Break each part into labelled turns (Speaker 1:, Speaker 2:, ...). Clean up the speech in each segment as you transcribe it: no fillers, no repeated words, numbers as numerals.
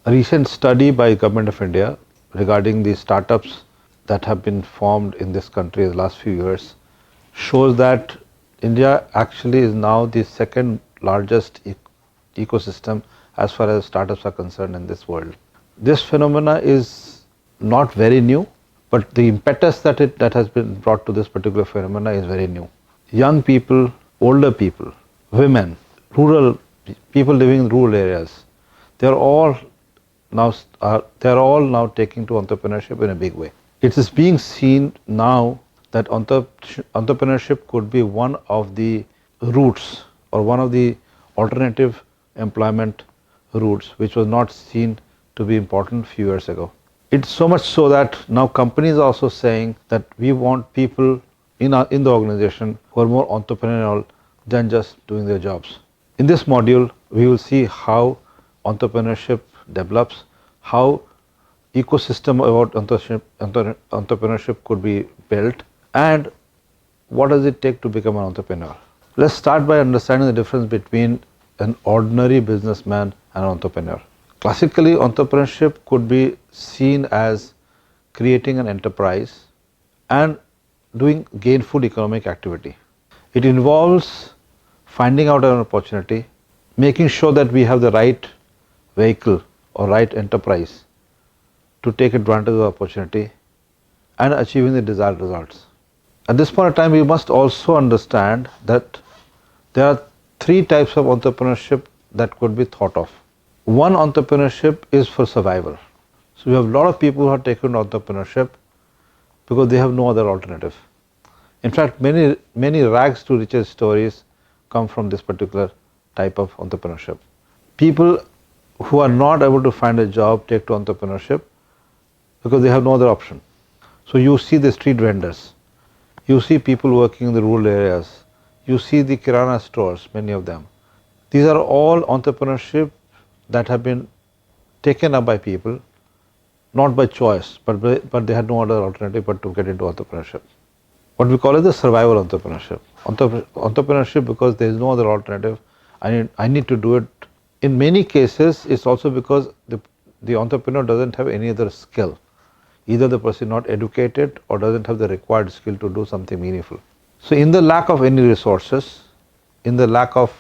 Speaker 1: A recent study by Government of India regarding the startups that have been formed in this country in the last few years shows that India actually is now the second largest ecosystem as far as startups are concerned in this world. This phenomena is not very new, but the impetus that has been brought to this particular phenomena is very new. Young people, older people, women, rural people living in rural areas, they are all now taking to entrepreneurship in a big way. It is being seen now that entrepreneurship could be one of the routes or one of the alternative employment routes which was not seen to be important a few years ago. It's so much so that now companies are also saying that we want people in the organization who are more entrepreneurial than just doing their jobs. In this module, we will see how entrepreneurship develops, how ecosystem about entrepreneurship could be built, and what does it take to become an entrepreneur. Let's start by understanding the difference between an ordinary businessman and an entrepreneur. Classically, entrepreneurship could be seen as creating an enterprise and doing gainful economic activity. It involves finding out an opportunity, making sure that we have the right vehicle or right enterprise to take advantage of the opportunity and achieving the desired results. At this point of time, we must also understand that there are three types of entrepreneurship that could be thought of. One entrepreneurship is for survival. So we have a lot of people who are taken to entrepreneurship because they have no other alternative. In fact, many rags to riches stories come from this particular type of entrepreneurship. People who are not able to find a job take to entrepreneurship because they have no other option. So you see the street vendors, you see people working in the rural areas, you see the kirana stores, many of them. These are all entrepreneurship that have been taken up by people, not by choice, but they had no other alternative but to get into entrepreneurship. What we call it the survival entrepreneurship. Entrepreneurship because there is no other alternative. I need to do it. In many cases, it's also because the entrepreneur doesn't have any other skill. Either the person is not educated or doesn't have the required skill to do something meaningful. So in the lack of any resources, in the lack of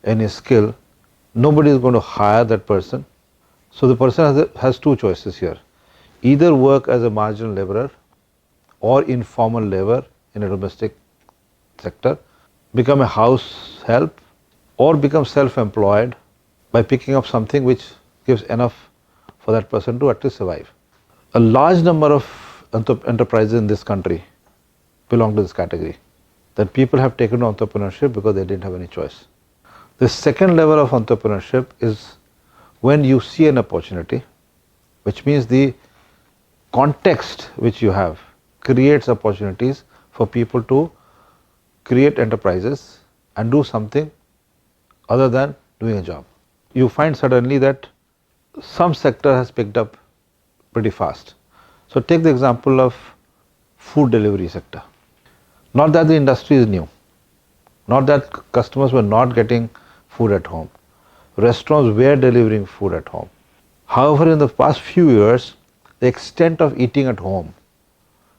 Speaker 1: any skill, nobody is going to hire that person. So the person has two choices here. Either work as a marginal laborer or informal labor in a domestic sector, become a house help, or become self-employed by picking up something which gives enough for that person to at least survive. A large number of enterprises in this country belong to this category, that people have taken to entrepreneurship because they didn't have any choice. The second level of entrepreneurship is when you see an opportunity, which means the context which you have creates opportunities for people to create enterprises and do something other than doing a job. You find suddenly that some sector has picked up pretty fast. So take the example of food delivery sector. Not that the industry is new, not that customers were not getting food at home. Restaurants were delivering food at home. However, in the past few years, the extent of eating at home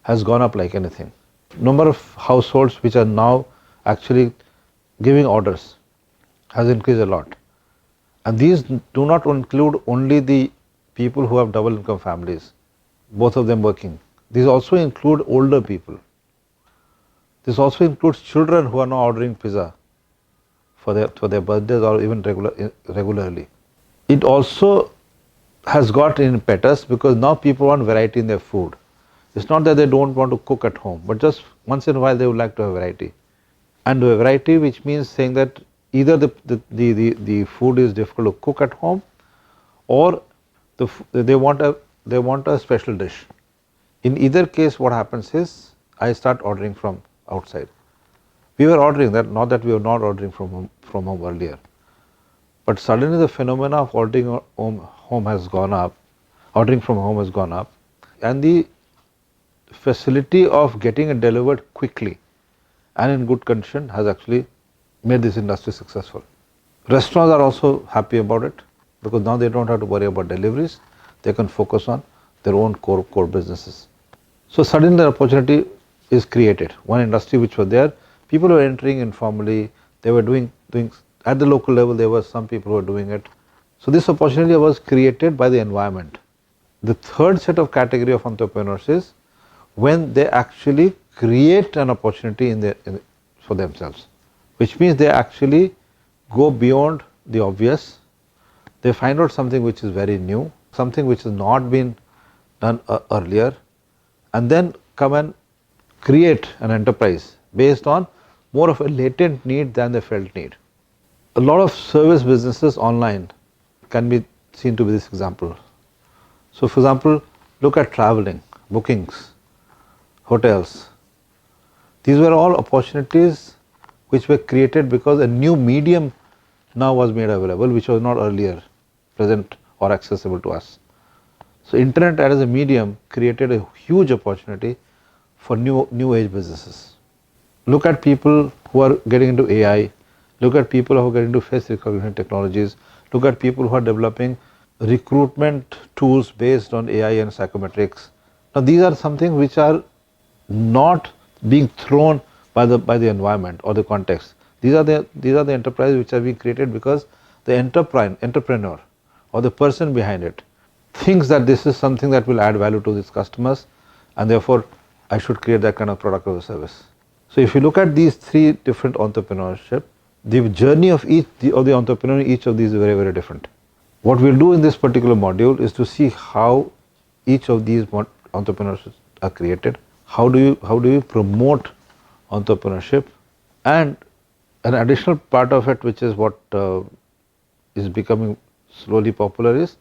Speaker 1: has gone up like anything. Number of households which are now actually giving orders has increased a lot. And these do not include only the people who have double income families, both of them working. These also include older people. This also includes children who are now ordering pizza for their birthdays or even regularly. It also has got impetus because now people want variety in their food. It's not that they don't want to cook at home, but just once in a while they would like to have variety. And a variety which means saying that either the food is difficult to cook at home, or they want a special dish. In either case, what happens is I start ordering from outside. We were ordering that, not that we were not ordering from home earlier, but suddenly the phenomena of ordering home has gone up, ordering from home has gone up, and the facility of getting it delivered quickly and in good condition has actually made this industry successful. Restaurants are also happy about it because now they don't have to worry about deliveries. They can focus on their own core businesses. So suddenly the opportunity is created. One industry which was there, people were entering informally. They were doing at the local level. There were some people who were doing it. So this opportunity was created by the environment. The third set of category of entrepreneurs is when they actually create an opportunity for themselves, which means they actually go beyond the obvious. They find out something which is very new, something which has not been done earlier, and then come and create an enterprise based on more of a latent need than the felt need. A lot of service businesses online can be seen to be this example. So for example, look at traveling, bookings, hotels. These were all opportunities which were created because a new medium now was made available, which was not earlier present or accessible to us. So internet as a medium created a huge opportunity for new age businesses. Look at people who are getting into AI, look at people who are getting into face recognition technologies, look at people who are developing recruitment tools based on AI and psychometrics. Now these are something which are not being thrown by the environment or the context. These are the enterprises which are being created because the entrepreneur or the person behind it thinks that this is something that will add value to its customers, and therefore I should create that kind of product or service. So if you look at these three different entrepreneurship, the journey of the entrepreneur in each of these is very, very different. What we'll do in this particular module is to see how each of these entrepreneurships are created. How do you promote entrepreneurship? And an additional part of it, which is what is becoming slowly popular, is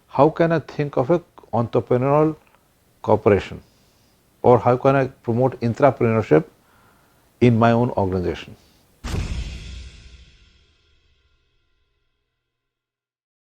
Speaker 1: how can I think of a entrepreneurial corporation, or how can I promote intrapreneurship in my own organization?